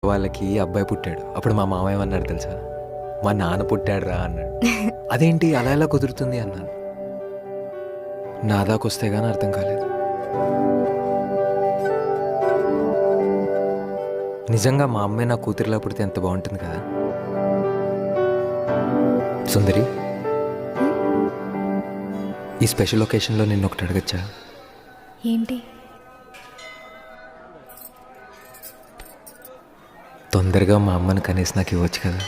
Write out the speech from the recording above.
వాళ్ళకి అబ్బాయి పుట్టాడు. అప్పుడు మా మామ ఏమన్నాడు తెలుసా? మా నాన్న పుట్టాడు రా అన్నాడు. అదేంటి అలా ఎలా కుదురుతుంది అన్నాను. నా దాకొస్తే గానీ అర్థం కాలేదు. నిజంగా మా అమ్మే నా కూతురిలా పుడితే ఎంత బాగుంటుంది కదా. సుందరి, ఈ స్పెషల్ ఒకేషన్లో నిన్ను ఒకటి అడగచ్చా? ఏంటి? తొందరగా మా అమ్మని కనీసం నాకు ఇవ్వచ్చు కదా.